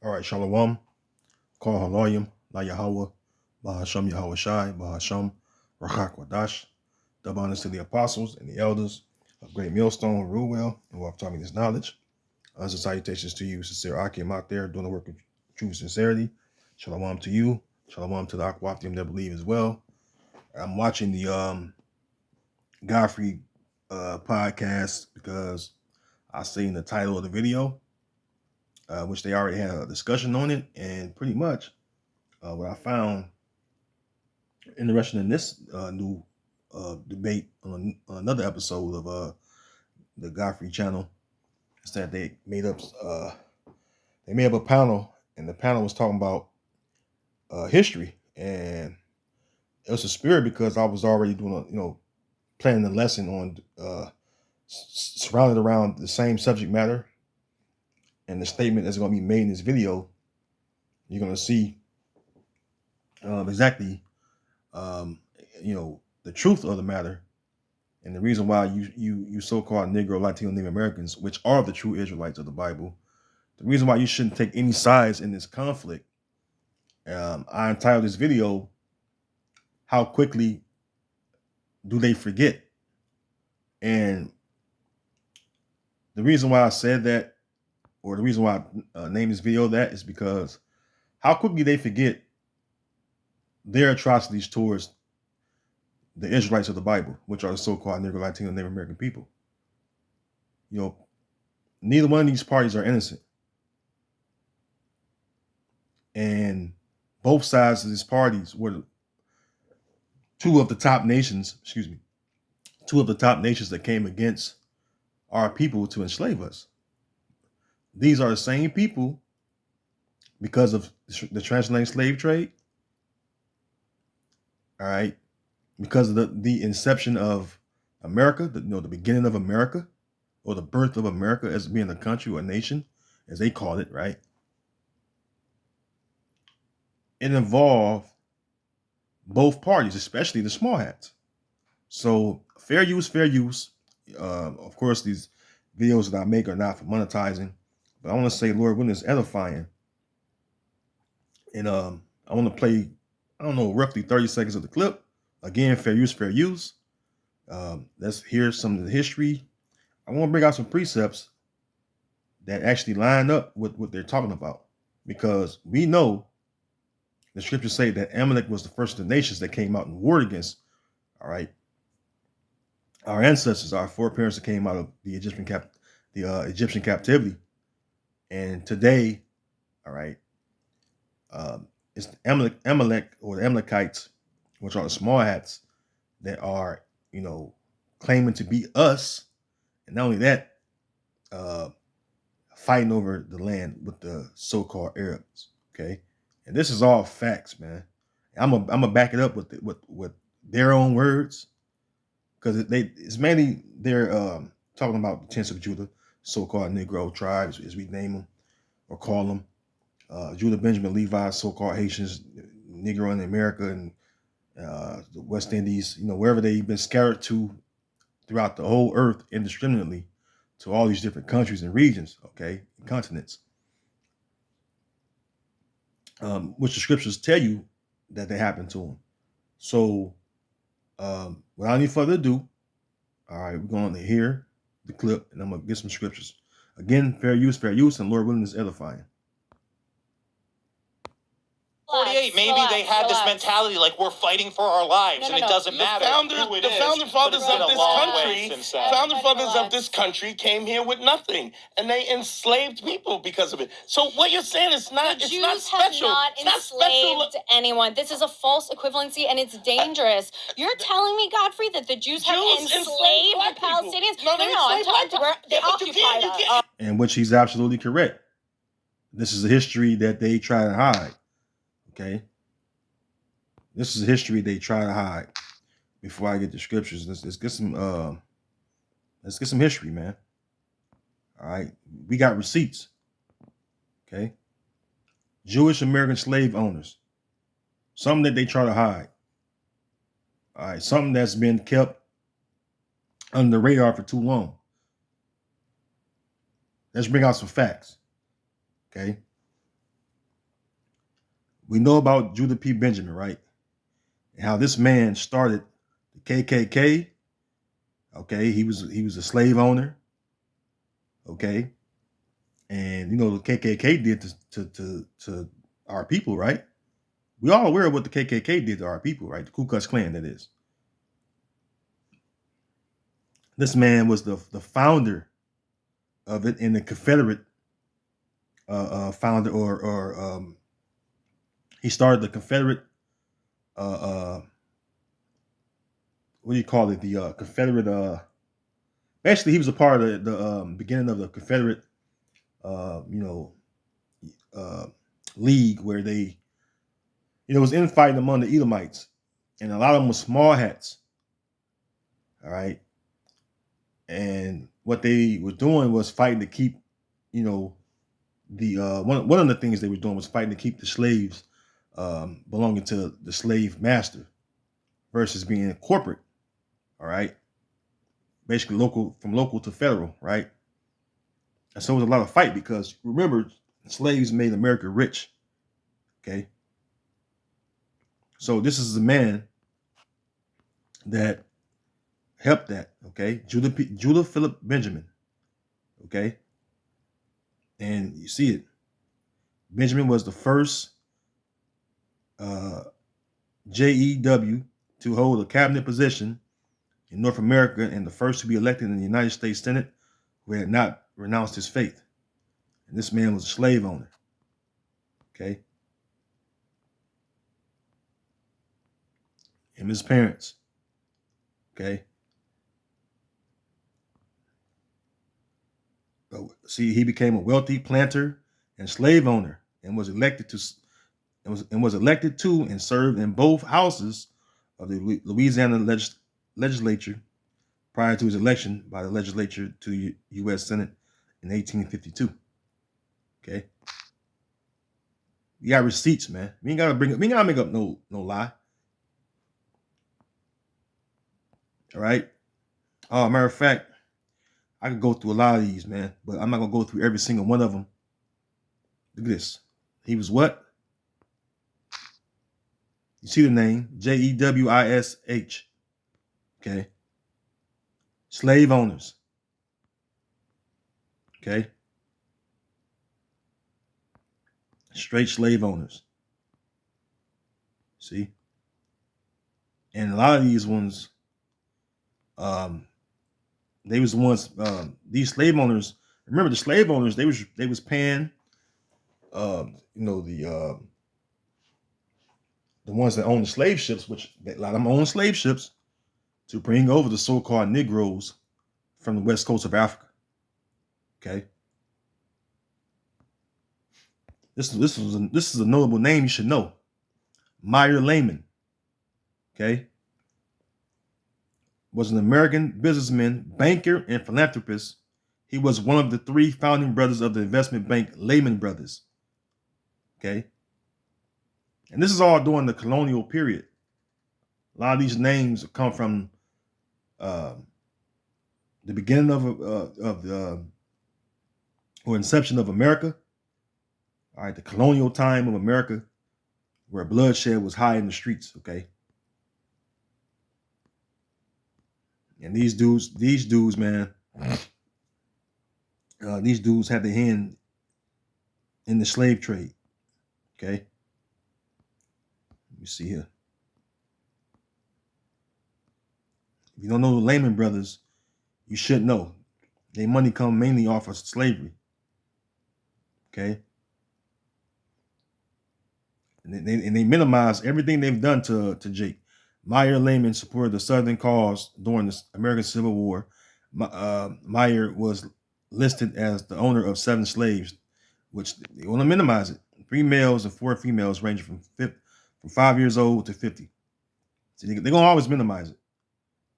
All right, Shalom. Call Haloyim, La Yahweh, Bahasham Yahweh Shai, Bahasham Rachak Wadash. Double honors to the apostles and the elders of Great Millstone, Ruwell, and who have taught me this knowledge. As salutations to you, sincere Akim out there doing the work of true sincerity. Shalom to you. Shalom to the Aquafium that believe as well. I'm watching the Godfrey podcast because I seen the title of the video, which they already had a discussion on it, and pretty much what I found interesting in this new debate on another episode of the Godfrey channel is that they made up a panel, and the panel was talking about history, and it was a spirit because I was already doing planning a lesson on surrounded around the same subject matter, and the statement that's going to be made in this video, you're going to see exactly the truth of the matter. And the reason why you so-called Negro, Latino, Native Americans, which are the true Israelites of the Bible, the reason why you shouldn't take any sides in this conflict, I entitled this video, How Quickly Do They Forget? And the reason why I said that, or the reason why I named this video that, is because how quickly they forget their atrocities towards the Israelites of the Bible, which are the so-called Negro, Latino, Native American people. Neither one of these parties are innocent. And both sides of these parties were two of the top nations that came against our people to enslave us. These are the same people, because of the transatlantic slave trade, all right, because of the inception of America, the beginning of America, or the birth of America as being a country or a nation, as they call it, right? It involved both parties, especially the small hats. So fair use, fair use. Of course, these videos that I make are not for monetizing, but I want to say, Lord willing, is edifying. And I want to play, roughly 30 seconds of the clip. Again, fair use, fair use. Let's hear some of the history. I want to bring out some precepts that actually line up with what they're talking about, because we know the scriptures say that Amalek was the first of the nations that came out and warred against, all right, our ancestors, our foreparents that came out of the Egyptian captivity. And today, all right, it's Amalek or the Amalekites, which are the small hats, that are, claiming to be us. And not only that, fighting over the land with the so-called Arabs. Okay. And this is all facts, man. I'm gonna back it up with their own words, because it's mainly they're talking about the tents of Judah, so-called Negro tribes, as we name them or call them. Judah, Benjamin, Levi, so-called Haitians, Negro in America and the West Indies, wherever they've been scattered to throughout the whole earth indiscriminately, to all these different countries and regions, okay, and continents, which the scriptures tell you that they happened to them. So without any further ado, all right, we're going to hear the clip, and I'm going to get some scriptures. Again, fair use, and Lord willing is edifying. 48, maybe they had this mentality like we're fighting for our lives, and it doesn't matter who it is. Founder fathers of this country came here with nothing, and they enslaved people because of it. So what you're saying is not the it's Jews not special. have not enslaved anyone. This is a false equivalency, and it's dangerous. You're telling me, Godfrey, that the Jews have enslaved the Palestinians? No, they occupied us. And which he's absolutely correct. This is a history that they try to hide. Okay, this is a history they try to hide. Before I get the scriptures, let's get some history, man. All right, we got receipts. Okay, Jewish American slave owners, something that they try to hide. All right, something that's been kept under the radar for too long. Let's bring out some facts. Okay, we know about Judah P. Benjamin, right? And how this man started the KKK. Okay, he was a slave owner. Okay, and you know the KKK did to our people, right? We all aware of what the KKK did to our people, right? The Ku Klux Klan, that is. This man was the founder of it, and the Confederate founder, or he started the Confederate. What do you call it? The Confederate. Actually, he was a part of the beginning of the Confederate, league, where they, was infighting among the Edomites, and a lot of them were small hats. All right, and what they were doing was fighting to keep, the one of the things they were doing was fighting to keep the slaves belonging to the slave master versus being corporate. All right, basically from local to federal, right? And so it was a lot of fight because remember, slaves made America rich. Okay, so this is the man that helped that. Okay, Judah Philip Benjamin. Okay, and you see it. Benjamin was the first JEW to hold a cabinet position in North America and the first to be elected in the United States Senate who had not renounced his faith. And this man was a slave owner. Okay. And his parents. Okay. But see, he became a wealthy planter and slave owner and was elected to and served in both houses of the Louisiana legislature prior to his election by the legislature to the U.S. Senate in 1852. Okay, you got receipts, man. We ain't gotta make up no lie. All right. Matter of fact, I could go through a lot of these, man, but I'm not gonna go through every single one of them. Look at this. He was what? You see the name, Jewish. Okay. Slave owners. Okay. Straight slave owners. See? And a lot of these ones, they was the ones, these slave owners, remember the slave owners, they was paying, the ones that own the slave ships, which a lot of them own slave ships, to bring over the so-called Negroes from the west coast of Africa. Okay, this is a notable name you should know, Meyer Lehman. Okay, was an American businessman, banker, and philanthropist. He was one of the three founding brothers of the investment bank Lehman Brothers. Okay. And this is all during the colonial period. A lot of these names come from the beginning of the or inception of America. All right, the colonial time of America, where bloodshed was high in the streets. Okay, and these dudes, man, these dudes had their hand in the slave trade. Okay. You see here. If you don't know the Lehman Brothers, you should know. Their money come mainly off of slavery. Okay. And they minimize everything they've done to Jake. Meyer Lehman supported the Southern cause during the American Civil War. Meyer was listed as the owner of 7 slaves, which they want to minimize it. 3 males and 4 females ranging from 5 years old to 50. So they're going to always minimize it.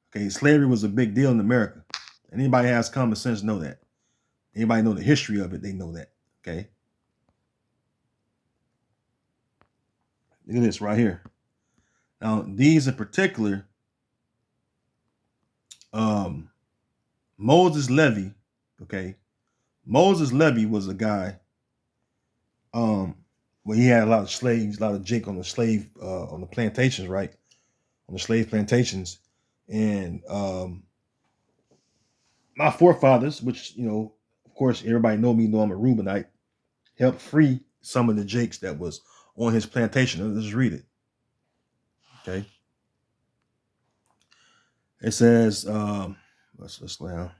Okay, slavery was a big deal in America. Anybody has common sense know that. Anybody know the history of it, they know that. Okay. Look at this right here. Now, these in particular, Moses Levy, okay. Moses Levy was a guy, well, he had a lot of slaves, a lot of Jake on the plantations, right? On the slave plantations. And my forefathers, which, of course, everybody know I'm a Reubenite, helped free some of the Jakes that was on his plantation. Let's read it. Okay. It says, let's slow down.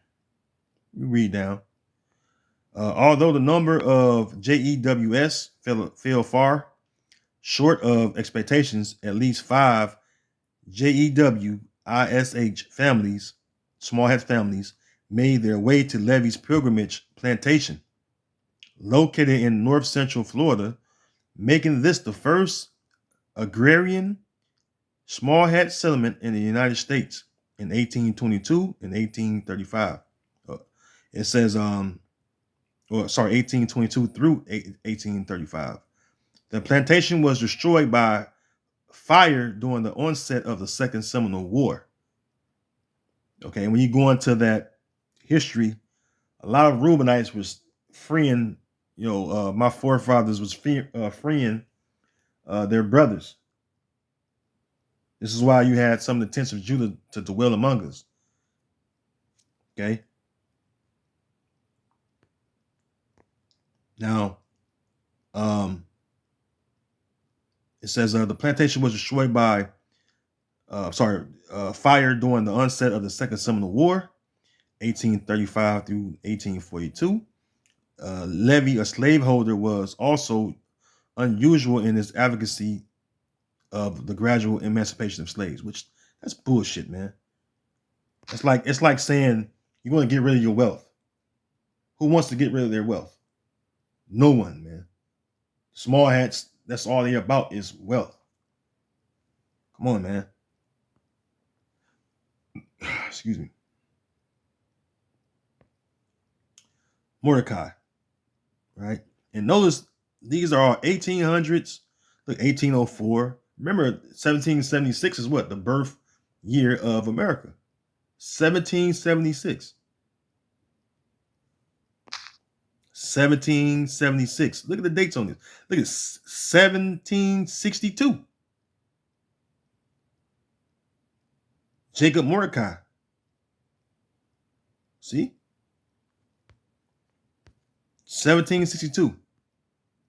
We read down. Although the number of JEWS fell far short of expectations, at least 5 JEWISH families, small hat families, made their way to Levy's Pilgrimage Plantation, located in north central Florida, making this the first agrarian small hat settlement in the United States in 1822 and 1835. It says, 1822 through 1835. The plantation was destroyed by fire during the onset of the Second Seminole War. Okay, when you go into that history, a lot of Reubenites was freeing, my forefathers was freeing their brothers. This is why you had some of the tents of Judah to dwell among us. Okay. Now, it says the plantation was destroyed by fire during the onset of the Second Seminole War, 1835 through 1842. Levy, a slaveholder, was also unusual in his advocacy of the gradual emancipation of slaves, which that's bullshit, man. It's like saying you want to get rid of your wealth. Who wants to get rid of their wealth? No one, man. Small hats, that's all they're about is wealth. Come on, man. Excuse me. Mordecai, right? And notice these are all 1800s. Look, 1804. Remember, 1776 is what? The birth year of America. 1776. 1776. Look at the dates on this. Look at 1762. Jacob Mordecai. See? 1762.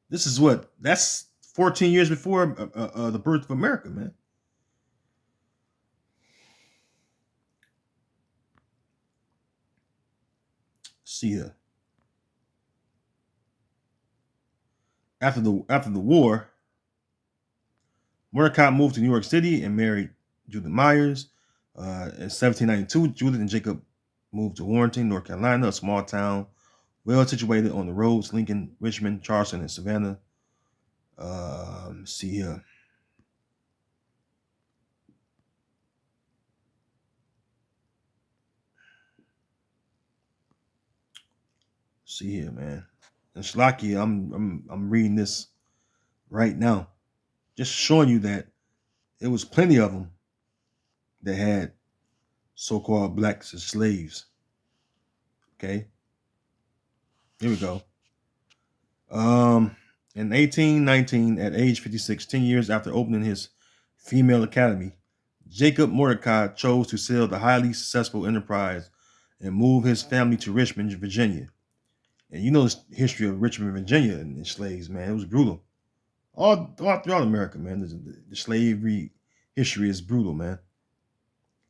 This is what? That's 14 years before the birth of America, man. See here. After the war, Mordecai moved to New York City and married Judith Myers. In 1792, Judith and Jacob moved to Warrenton, North Carolina, a small town well situated on the roads Lincoln, Richmond, Charleston, and Savannah. See here. See here, man. And Shlaki, I'm reading this right now, just showing you that there was plenty of them that had so-called blacks as slaves. Okay. Here we go. In 1819, at age 56, 10 years after opening his female academy, Jacob Mordecai chose to sell the highly successful enterprise and move his family to Richmond, Virginia. And you know the history of Richmond, Virginia and slaves, man. It was brutal. All throughout America, man. The slavery history is brutal, man.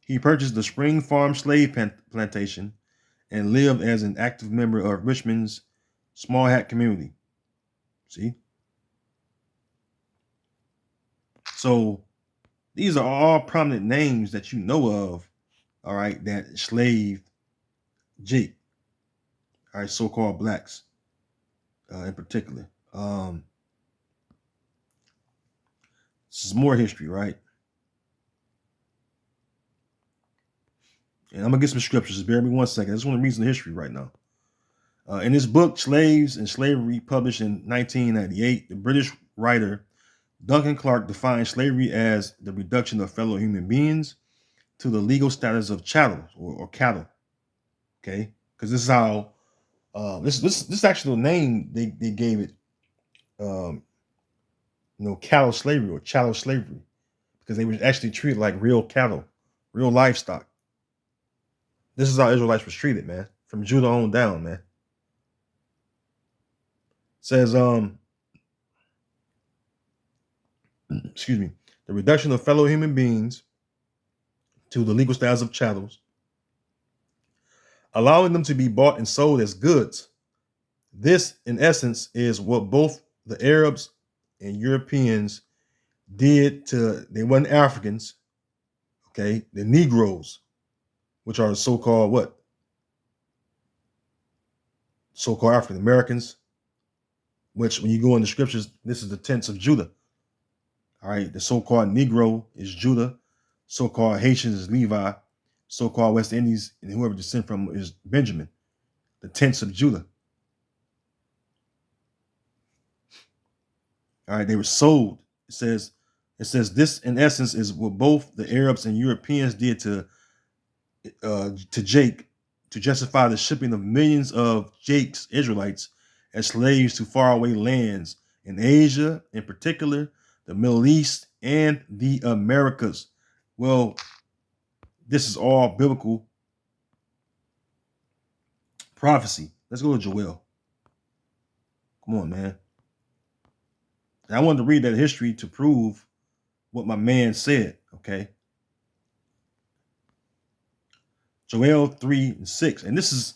He purchased the Spring Farm slave plantation and lived as an active member of Richmond's small hat community. See? So these are all prominent names that you know of, all right, that enslaved Jake. All right, so-called blacks in particular. This is more history, right? And I'm going to get some scriptures. Bear with me one second. I just want to read some history right now. In his book, Slaves and Slavery, published in 1998, the British writer Duncan Clark defined slavery as the reduction of fellow human beings to the legal status of chattel or cattle. Okay? Because this is how, this is actually the name they gave it cattle slavery or chattel slavery, because they were actually treated like real cattle, real livestock. This is how Israelites was treated, man, from Judah on down, man. It says, excuse me, the reduction of fellow human beings to the legal status of chattels, allowing them to be bought and sold as goods. This, in essence, is what both the Arabs and Europeans did to, they weren't Africans, okay, the Negroes, which are the so-called what? So-called African Americans, which when you go in the scriptures, this is the tents of Judah. All right, the so-called Negro is Judah, so-called Haitians is Levi, so-called West Indies and whoever descend from is Benjamin, the tents of Judah. All right, they were sold. It says this in essence is what both the Arabs and Europeans did to Jake to justify the shipping of millions of Jake's Israelites as slaves to faraway lands in Asia, in particular, the Middle East, and the Americas. Well, this is all biblical prophecy. Let's go to Joel. Come on, man. And I wanted to read that history to prove what my man said, okay? Joel 3:6. And this is,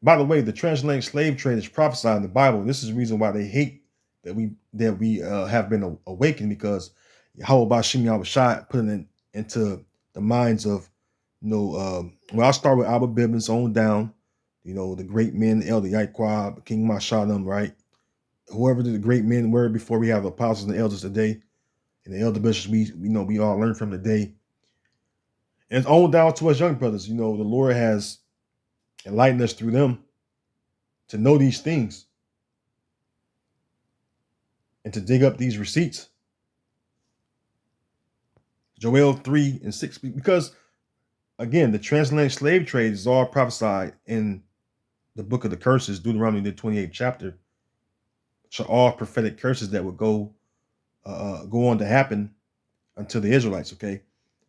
by the way, the transatlantic slave trade is prophesied in the Bible. This is the reason why they hate that we have been awakened, because Yahweh Bashim Yahushua put it into the minds of, well, I'll start with Abba Bivens on down, the great men, Elder Yaquab, King Mashalam, right? Whoever the great men were before we have the apostles and the elders today, and the elder bishops we all learn from today. And it's on down to us young brothers. The Lord has enlightened us through them to know these things and to dig up these receipts. Joel 3:6, because again, the transatlantic slave trade is all prophesied in the book of the curses, Deuteronomy, the 28th chapter, which are all prophetic curses that would go on to happen unto the Israelites, okay?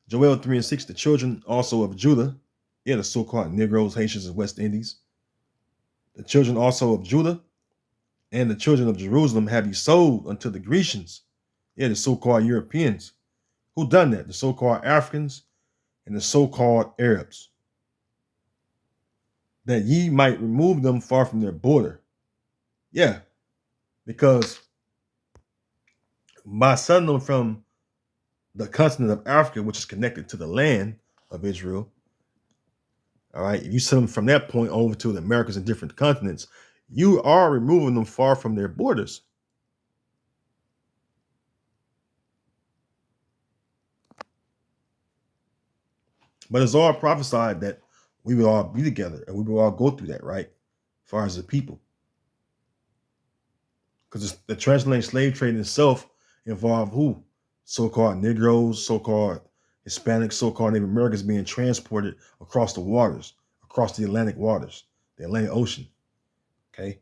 Joel 3:6, the children also of Judah, the so-called Negroes, Haitians, and West Indies. The children also of Judah and the children of Jerusalem have you sold unto the Grecians, the so-called Europeans. Who done that? The so-called Africans and the so-called Arabs. That ye might remove them far from their border. Yeah, because by selling them from the continent of Africa, which is connected to the land of Israel, all right, if you send them from that point over to the Americas and different continents, you are removing them far from their borders. But it's all prophesied that we will all be together and we will all go through that, right? As far as the people. Because the transatlantic slave trade itself involved who? So-called Negroes, so-called Hispanics, so-called Native Americans being transported across the waters, across the Atlantic waters, the Atlantic Ocean. Okay.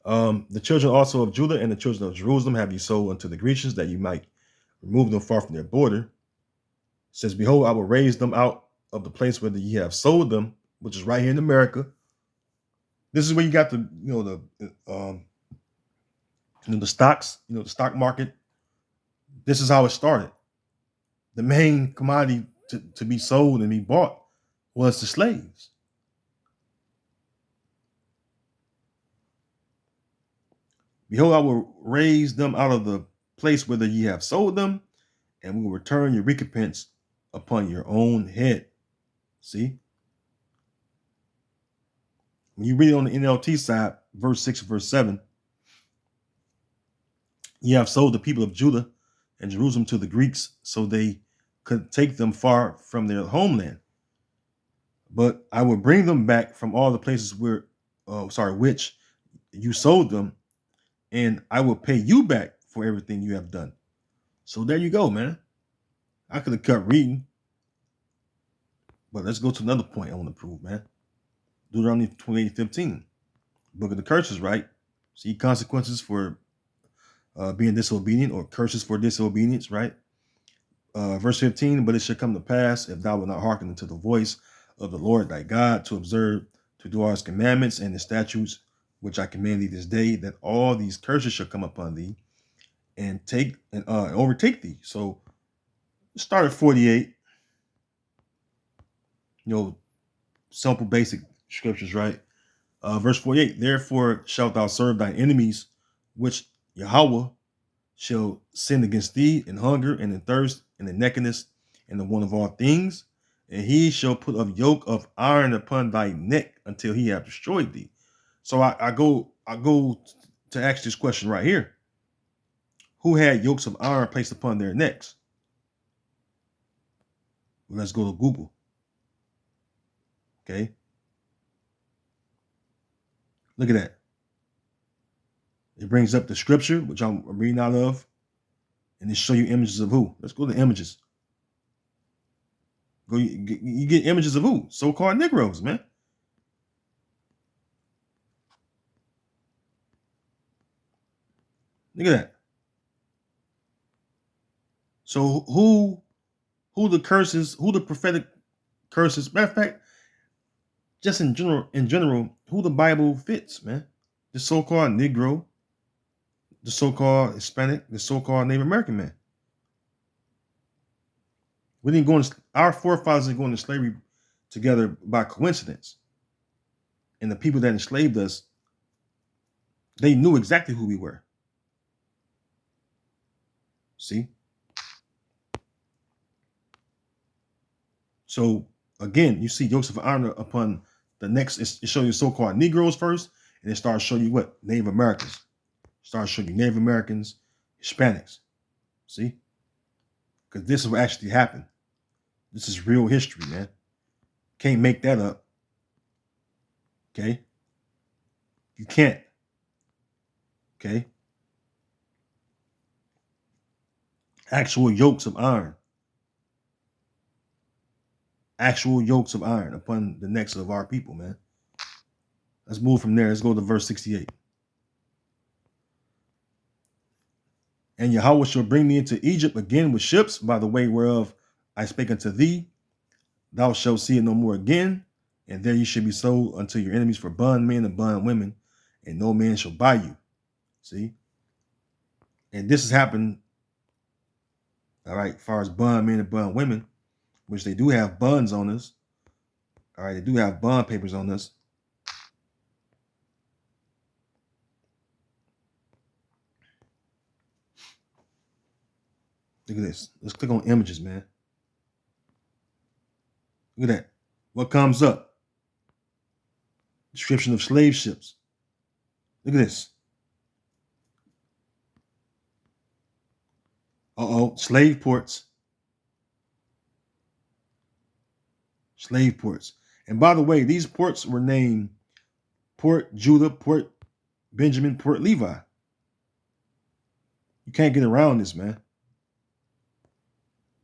The children also of Judah and the children of Jerusalem have you sold unto the Grecians, that you might remove them far from their border. It says, behold, I will raise them out of the place where ye have sold them, which is right here in America. This is where you got the stocks, the stock market. This is how it started. The main commodity to be sold and be bought was the slaves. Behold, I will raise them out of the place whither ye have sold them, and will return your recompense upon your own head. See? When you read it on the NLT side, verse 6 and verse 7, ye have sold the people of Judah and Jerusalem to the Greeks, so they could take them far from their homeland. But I will bring them back from all the places which you sold them, and I will pay you back for everything you have done. So there you go, man. I could have kept reading, but let's go to another point I want to prove, man. Deuteronomy 28:15. Book of the curses, right? See consequences for being disobedient, or curses for disobedience, right? Verse 15, but it shall come to pass, if thou wilt not hearken unto the voice of the Lord thy God, to observe, to do all his commandments and his statutes, which I command thee this day, that all these curses shall come upon thee and take and overtake thee. So start at 48. Simple basic scriptures, right? Verse 48, therefore shalt thou serve thine enemies, which Yahweh shall send against thee in hunger and in thirst and in nakedness and the want of all things, and he shall put a yoke of iron upon thy neck until he have destroyed thee. So I go to ask this question right here. Who had yokes of iron placed upon their necks? Well, let's go to Google. Okay. Look at that. It brings up the scripture, which I'm reading out of, and it show you images of who. Let's go to images. You get images of who? So-called Negroes, man. Look at that. So who the curses, who the prophetic curses, matter of fact, just in general, who the Bible fits, man. The so-called Negro, the so-called Hispanic, the so-called Native American man. We didn't go into, our forefathers didn't go into slavery together by coincidence. And the people that enslaved us, they knew exactly who we were. See? So again, you see yokes of iron upon the next. It shows you so-called Negroes first, and it starts showing you what? Native Americans. Starts showing you Native Americans, Hispanics. See? Because this is what actually happened. This is real history, man. Can't make that up. Okay? You can't. Okay? Actual yokes of iron. Actual yokes of iron upon the necks of our people, man. Let's move from there. Let's go to verse 68. And Yahweh shall bring me into Egypt again with ships, by the way whereof I spake unto thee. Thou shalt see it no more again, and there you shall be sold unto your enemies for bondmen and bondwomen, and no man shall buy you. See? And this has happened, all right, as far as bondmen and bondwomen, which they do have bonds on us. All right, they do have bond papers on us. Look at this. Let's click on images, man. Look at that. What comes up? Description of slave ships. Look at this. Slave ports. Slave ports. And by the way, these ports were named Port Judah, Port Benjamin, Port Levi. You can't get around this, man.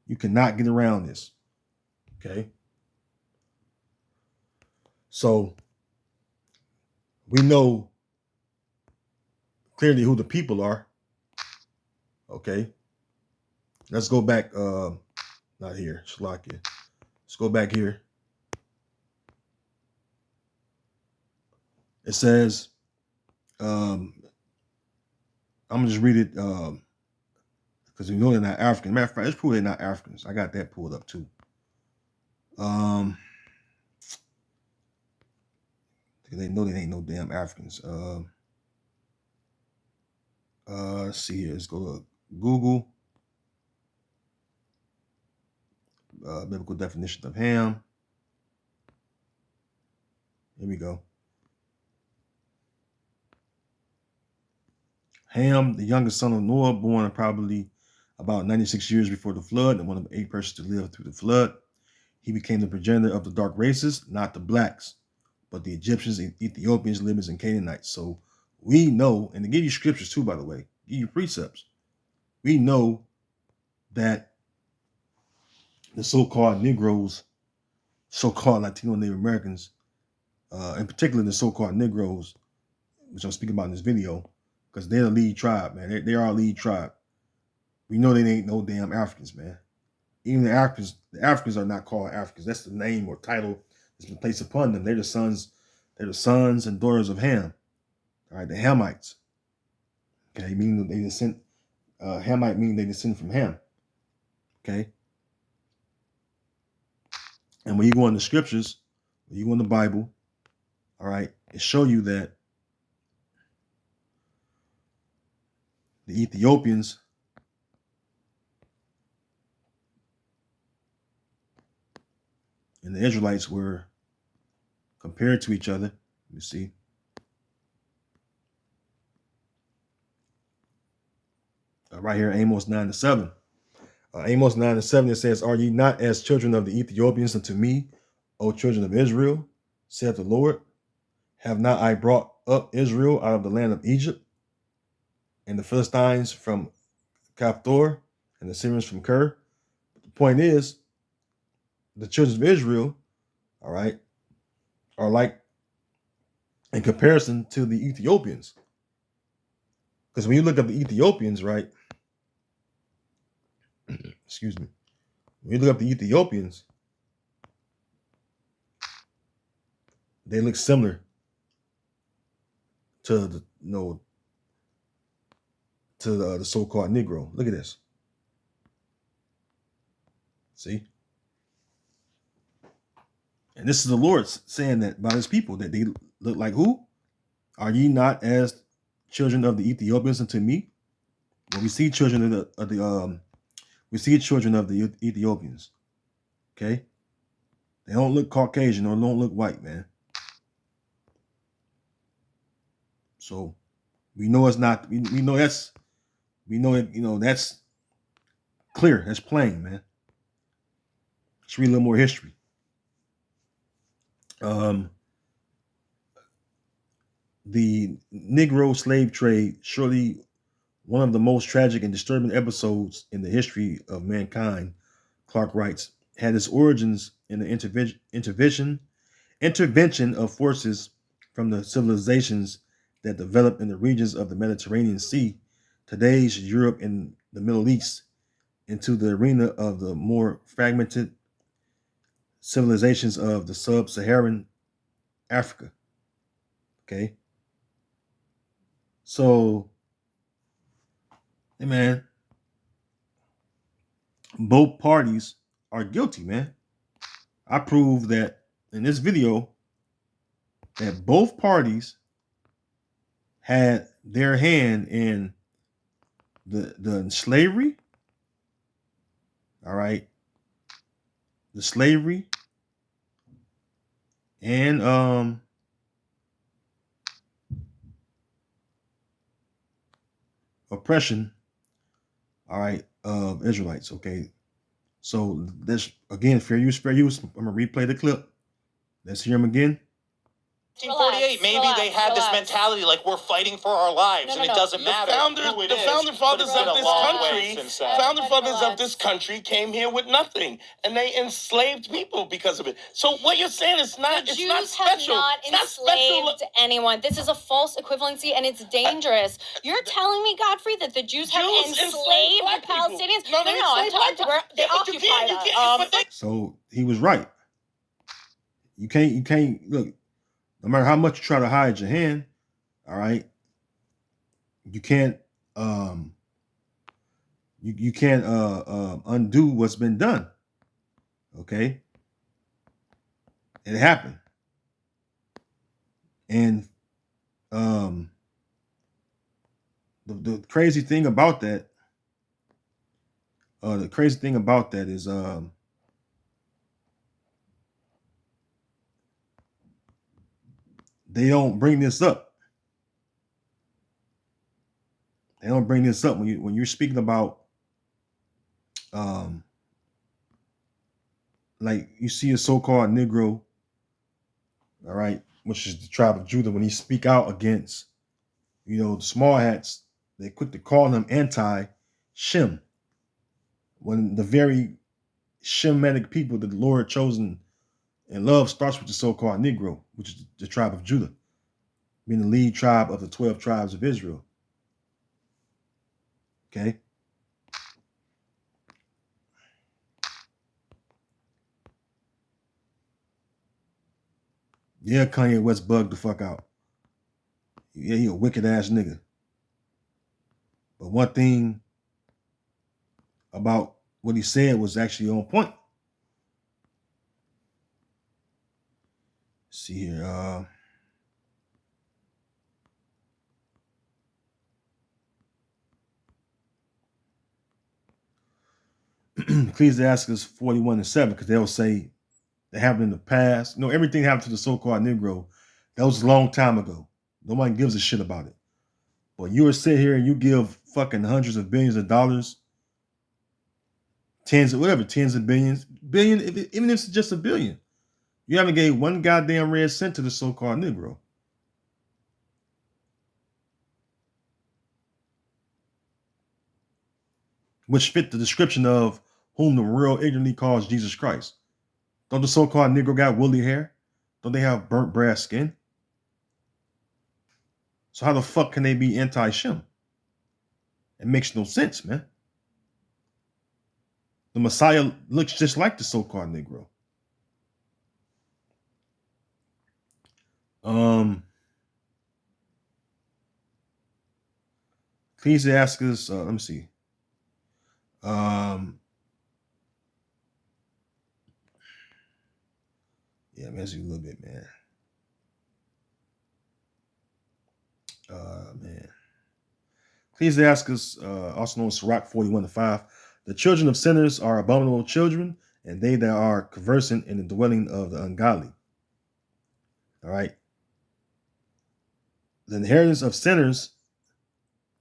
You cannot get around this. Okay. So we know clearly who the people are. Okay. Let's go back. Not here. Shalakia. Let's go back here. It says, I'm gonna just read it because we know they're not African. Matter of fact, let's prove they're not Africans. I got that pulled up too. They know they ain't no damn Africans. Let's see here. Let's go to Google. Biblical definition of Ham. Here we go. Ham, the youngest son of Noah, born probably about 96 years before the flood, and one of the 8 persons to live through the flood. He became the progenitor of the dark races, not the blacks, but the Egyptians, Ethiopians, Libyans, and Canaanites. So we know, and to give you scriptures too, by the way, give you precepts. We know that the so-called Negroes, so-called Latino Native Americans, in particular the so-called Negroes, which I'm speaking about in this video, because they're the lead tribe, man. They are our lead tribe. We know they ain't no damn Africans, man. Even the Africans are not called Africans. That's the name or title that's been placed upon them. They're the sons and daughters of Ham. All right, the Hamites. Okay, meaning they descend. Hamite meaning they descend from Ham. Okay. And when you go in the scriptures, when you go in the Bible, all right, it show you that the Ethiopians and the Israelites were compared to each other. Let me see. Right here, Amos 9:7. Amos 9:7, it says, "Are ye not as children of the Ethiopians unto me, O children of Israel, saith the Lord? Have not I brought up Israel out of the land of Egypt, and the Philistines from Caphtor, and the Syrians from Ker?" The point is, the children of Israel, all right, are like in comparison to the Ethiopians. Because when you look at the Ethiopians, right, excuse me, when you look up the Ethiopians, they look similar to the the so-called Negro. Look at this. See? And this is the Lord saying that about his people, that they look like who? Are ye not as children of the Ethiopians unto me? Well, we see children of the Ethiopians. Okay? They don't look Caucasian or don't look white, man. So we know it's not, we know that's, we know it, that's clear. That's plain, man. Let's read a little more history. The Negro slave trade, surely one of the most tragic and disturbing episodes in the history of mankind, Clark writes, had its origins in the intervention of forces from the civilizations that developed in the regions of the Mediterranean Sea, today's Europe and the Middle East, into the arena of the more fragmented civilizations of the sub-Saharan Africa. Okay. So, hey man, both parties are guilty, man. I prove that in this video that both parties had their hand in the slavery. All right. The slavery and oppression, all right, of Israelites. Okay. So this again, fair use, fair use. I'm gonna replay the clip. Let's hear him again. 1948, maybe they had this mentality like we're fighting for our lives and it doesn't matter who it The is, founding but fathers it's been of a this long country, way since then. founding fathers of this country came here with nothing, and they enslaved people because of it. So what you're saying is not, The it's Jews not special. have not It's not special. enslaved anyone. This is a false equivalency, and it's dangerous. You're telling me, Godfrey, that the Jews have Jews enslaved black the people. Palestinians? No, they I'm enslaved talking black where they people. But you occupied can't, us. but they So he was right. You can't look. No matter how much you try to hide your hand, all right, you can't you can't undo what's been done. Okay, it happened, and the crazy thing about that, is they don't bring this up. They don't bring this up when you're speaking about like you see a so-called Negro, all right, which is the tribe of Judah, when he speak out against, the small hats, they quick to call him anti-Shem, when the very Shemitic people that the Lord chosen And love starts with the so-called Negro, which is the tribe of Judah, being the lead tribe of the 12 tribes of Israel. Okay? Yeah, Kanye West bugged the fuck out. Yeah, he a wicked ass nigga. But one thing about what he said was actually on point. Let's see here. Ecclesiastes 41:7, because they'll say that happened in the past. No, everything happened to the so-called Negro. That was a long time ago. Nobody gives a shit about it. But you would sit here and you give fucking hundreds of billions of dollars, tens of billions, even if it's just a billion. You haven't gave one goddamn red cent to the so-called Negro. Which fit the description of whom the world ignorantly calls Jesus Christ. Don't the so-called Negro got woolly hair? Don't they have burnt brass skin? So how the fuck can they be anti-Shem? It makes no sense, man. The Messiah looks just like the so-called Negro. Ecclesiastes, let me see. Yeah, man, a little bit, man. Man. Ecclesiastes, also known as Sirach 41:5. The children of sinners are abominable children, and they that are conversant in the dwelling of the ungodly. All right. The inheritance of sinners,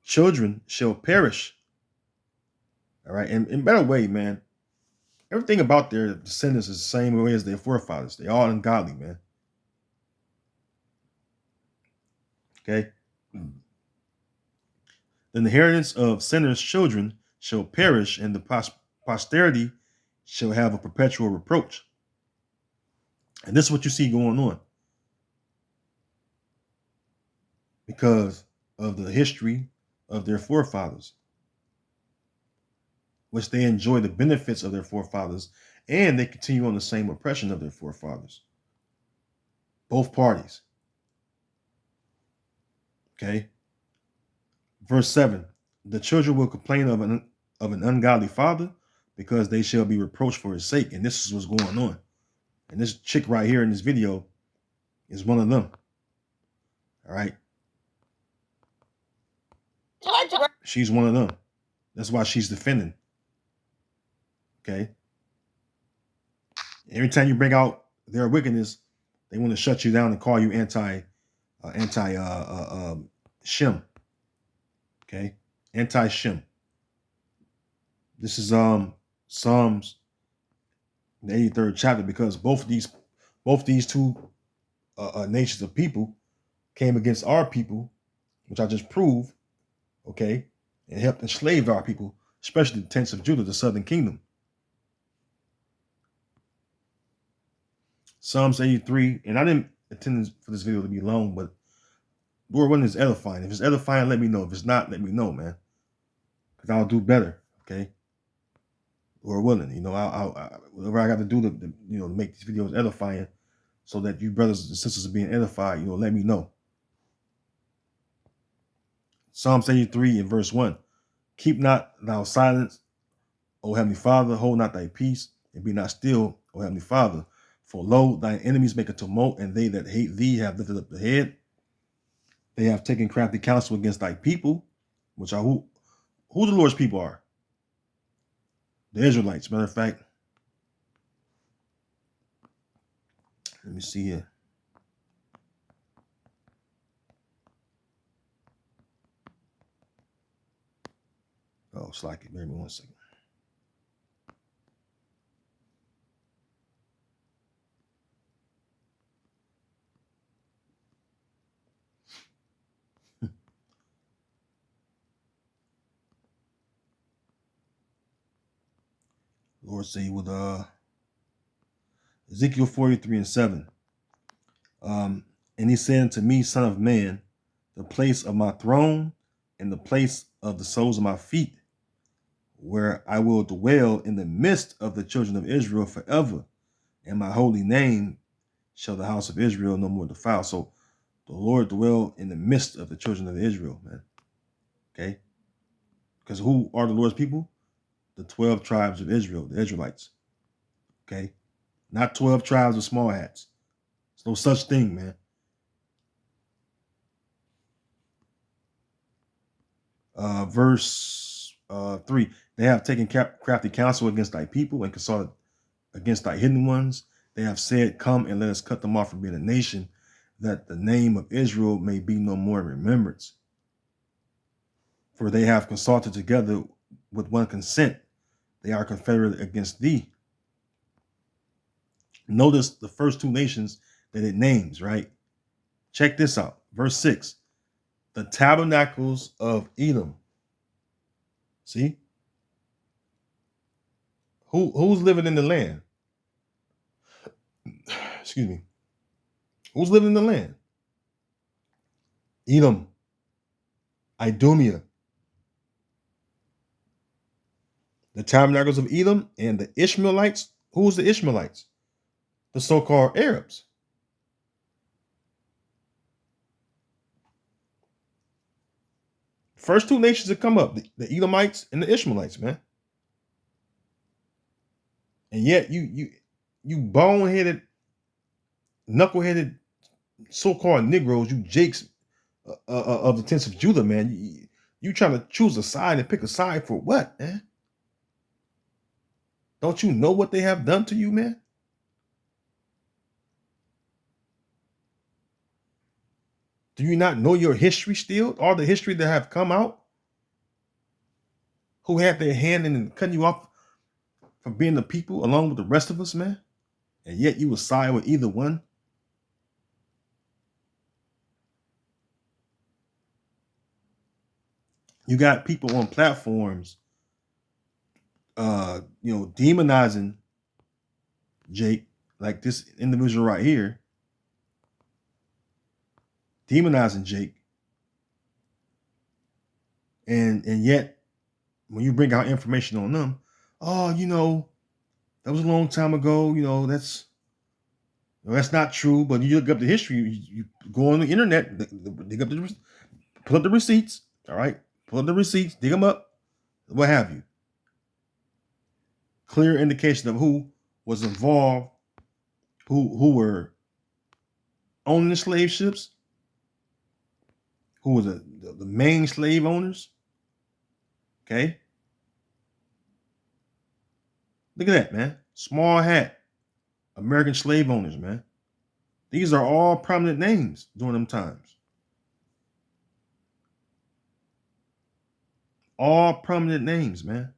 children shall perish. All right. And in better way, man, everything about their descendants is the same way as their forefathers. They all ungodly, man. Okay. The inheritance of sinners' children shall perish, and the posterity shall have a perpetual reproach. And this is what you see going on because of the history of their forefathers, which they enjoy the benefits of their forefathers, and they continue on the same oppression of their forefathers. Both parties. Okay. Verse 7, the children will complain of an ungodly father because they shall be reproached for his sake. And this is what's going on. And this chick right here in this video is one of them. All right. She's one of them. That's why she's defending. Okay. Every time you bring out their wickedness, they want to shut you down and call you anti-Shem. Okay. Anti-Shem. This is Psalms, the 83rd chapter, because both these two nations of people came against our people, which I just proved, okay, and helped enslave our people, especially the tents of Judah, the southern kingdom. Psalms 83, and I didn't intend for this video to be long, but Lord willing is edifying. If it's edifying, let me know. If it's not, let me know, man, because I'll do better, okay? Lord willing, you know, I'll whatever I got to do to make these videos edifying, so that you brothers and sisters are being edified, let me know. Psalms 83 in verse 1. Keep not thou silence, O Heavenly Father, hold not thy peace, and be not still, O Heavenly Father. For lo, thine enemies make a tumult, and they that hate thee have lifted up the head. They have taken crafty counsel against thy people, which are who the Lord's people are. The Israelites. Matter of fact, let me see here. Oh, slack it. Bear me 1 second. Lord say he would Ezekiel 43:7. And he said unto me, Son of man, the place of my throne and the place of the soles of my feet, where I will dwell in the midst of the children of Israel forever, and my holy name shall the house of Israel no more defile. So the Lord dwell in the midst of the children of Israel, man. Okay? Because who are the Lord's people? The 12 tribes of Israel, the Israelites. Okay? Not 12 tribes of small hats. There's no such thing, man. Verse 3. They have taken crafty counsel against thy people and consulted against thy hidden ones. They have said, Come and let us cut them off from being a nation, that the name of Israel may be no more in remembrance. For they have consulted together with one consent. They are confederate against thee. Notice the first two nations that it names, right? Check this out. Verse 6. The tabernacles of Edom. See? Who's living in the land? Excuse me. Who's living in the land? Edom. Idumea. The tabernacles of Edom and the Ishmaelites. Who's the Ishmaelites? The so-called Arabs. First two nations that come up, the Edomites and the Ishmaelites, man. And yet you boneheaded, knuckleheaded, so-called Negroes, you Jakes of the tents of Judah, man. You trying to choose a side and pick a side for what, man? Don't you know what they have done to you, man? Do you not know your history still? All the history that have come out? Who had their hand in cutting you off from being the people along with the rest of us, man? And yet you will side with either one? You got people on platforms, demonizing Jake, like this individual right here, demonizing Jake. And yet, when you bring out information on them, that was a long time ago, that's not true. But you look up the history, you go on the internet, pull up the receipts, all right? Pull up the receipts, dig them up, what have you. Clear indication of who was involved, who were owning the slave ships, who was the main slave owners. Okay? Look at that, man. Small hat. American slave owners, man. These are all prominent names during them times. All prominent names, man.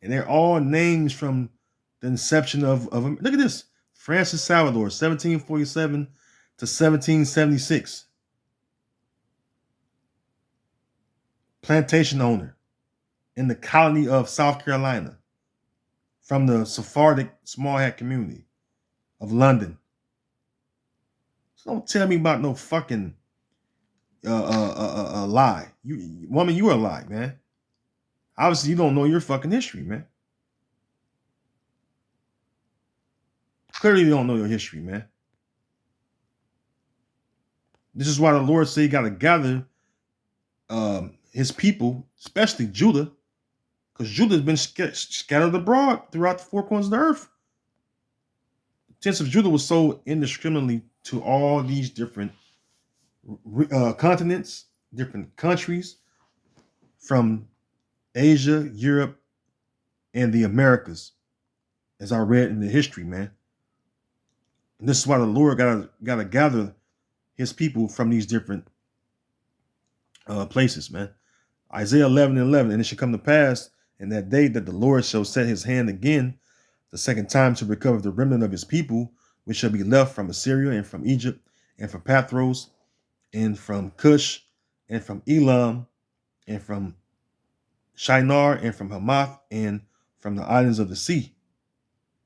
And they're all names from the inception of look at this. Francis Salvador, 1747 to 1776. Plantation owner in the colony of South Carolina from the Sephardic small hat community of London. So don't tell me about no fucking lie. Woman, you are a lie, man. Obviously, you don't know your fucking history, man. Clearly, you don't know your history, man. This is why the Lord said you got to gather his people, especially Judah, because Judah has been scattered abroad throughout the four corners of the earth. The tents of Judah was sold indiscriminately to all these different continents, different countries, from Asia, Europe, and the Americas, as I read in the history, man. And this is why the Lord gotta gather his people from these different places, man. Isaiah 11:11, and it shall come to pass in that day that the Lord shall set his hand again the second time to recover the remnant of his people, which shall be left from Assyria and from Egypt and from Pathros and from Cush and from Elam and from Shinar and from Hamath and from the islands of the sea.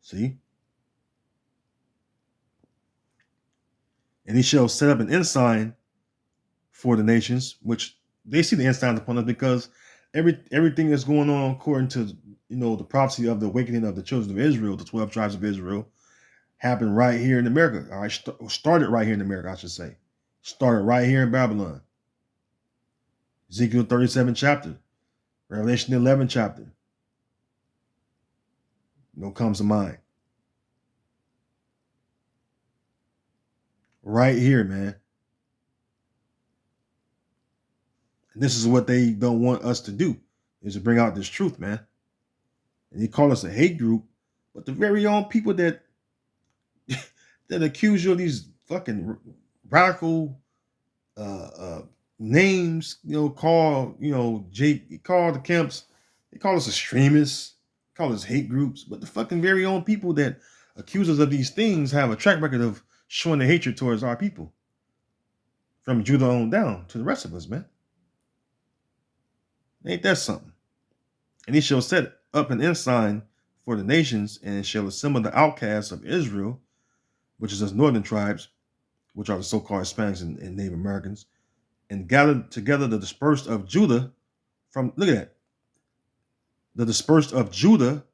See? And he shall set up an ensign for the nations, which they see the ensigns upon us because everything that's going on according to the prophecy of the awakening of the children of Israel, the 12 tribes of Israel, happened right here in America. All right, started right here in America, I should say. Started right here in Babylon. Ezekiel 37 chapter, Revelation 11 chapter. Comes to mind. Right here, man. And this is what they don't want us to do, is to bring out this truth, man. And they call us a hate group, but the very own people that that accuse you of these fucking radical names, call Jake, call the camps, they call us extremists, call us hate groups, but the fucking very own people that accuse us of these things have a track record of showing the hatred towards our people, from Judah on down to the rest of us, man. Ain't that something? And he shall set up an ensign for the nations, and shall assemble the outcasts of Israel, which is the northern tribes, which are the so-called Hispanics and Native Americans, and gather together the dispersed of Judah from, look at that, the dispersed of Judah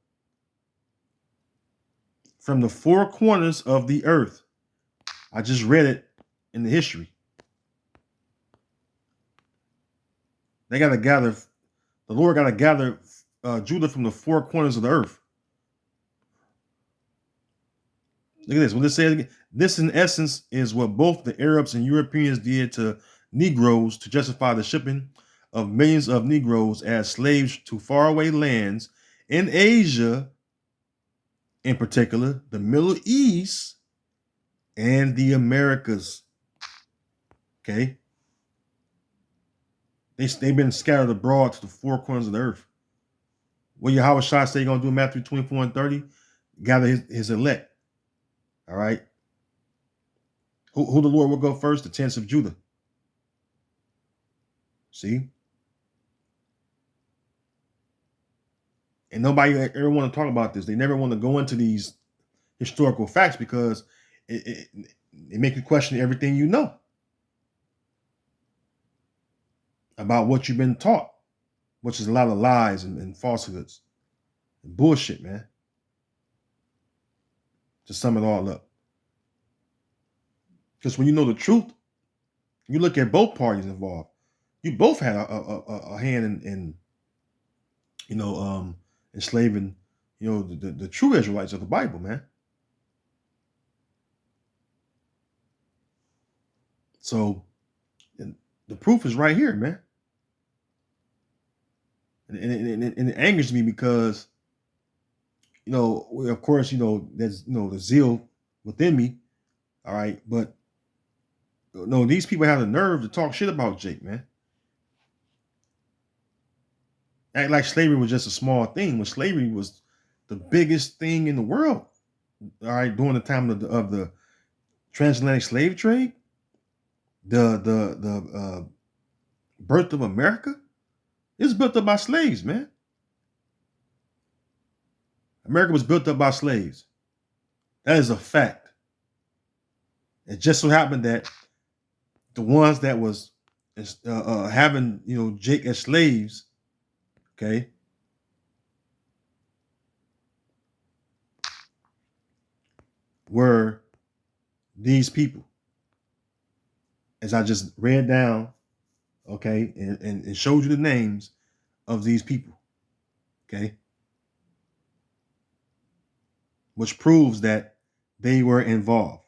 from the four corners of the earth. I just read it in the history. They got to gather, the Lord got to gather Judah from the four corners of the earth. Look at this. What it says again. This, in essence, is what both the Arabs and Europeans did to Negroes to justify the shipping of millions of Negroes as slaves to faraway lands in Asia, in particular, the Middle East, and the Americas. Okay? They've been scattered abroad to the four corners of the earth. What Yahweh Shai say going to do in Matthew 24 and 30? Gather his elect. All right? Who the Lord will go first? The tents of Judah. See? And nobody ever want to talk about this. They never want to go into these historical facts because it makes you question everything you know about what you've been taught, which is a lot of lies and falsehoods and bullshit, man. To sum it all up. Because when you know the truth, you look at both parties involved. You both had a hand in enslaving, the true Israelites of the Bible, man. So the proof is right here, man. And it angers me because, of course, there's, the zeal within me. All right. But no, these people have the nerve to talk shit about Jake, man. Act like slavery was just a small thing, when slavery was the biggest thing in the world. All right. During the time of the transatlantic slave trade, the birth of America is built up by slaves, man. America was built up by slaves. That is a fact. It just so happened that the ones that was having, Jake as slaves, okay, were these people, as I just read down, okay, and showed you the names of these people, okay, which proves that they were involved.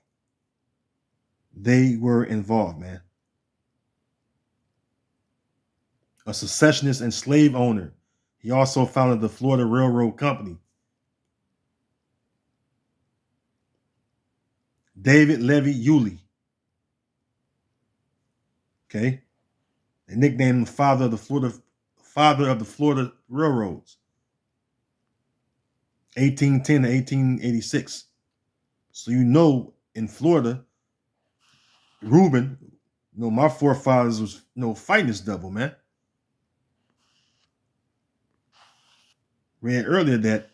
They were involved, man. A secessionist and slave owner. He also founded the Florida Railroad Company. David Levy Yulee. Okay. They nicknamed him father of the Florida Railroads. 1810 to 1886. So in Florida, Reuben, my forefathers was fighting this devil, man. Read earlier that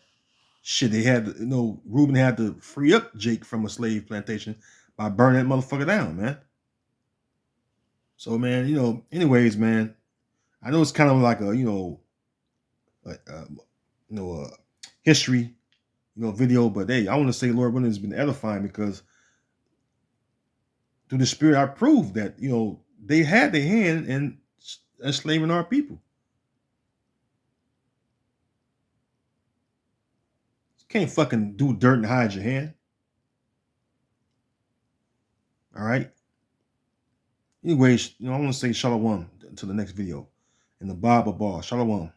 shit they had Reuben had to free up Jake from a slave plantation by burning that motherfucker down, man. So, man, anyways, man, I know it's kind of like a, history, video, but hey, I want to say Lord Willing has been edifying because through the Spirit, I proved that, they had their hand in enslaving our people. You can't fucking do dirt and hide your hand. All right. Anyways, I want to say shalom until the next video. In the Bible bar, shalom.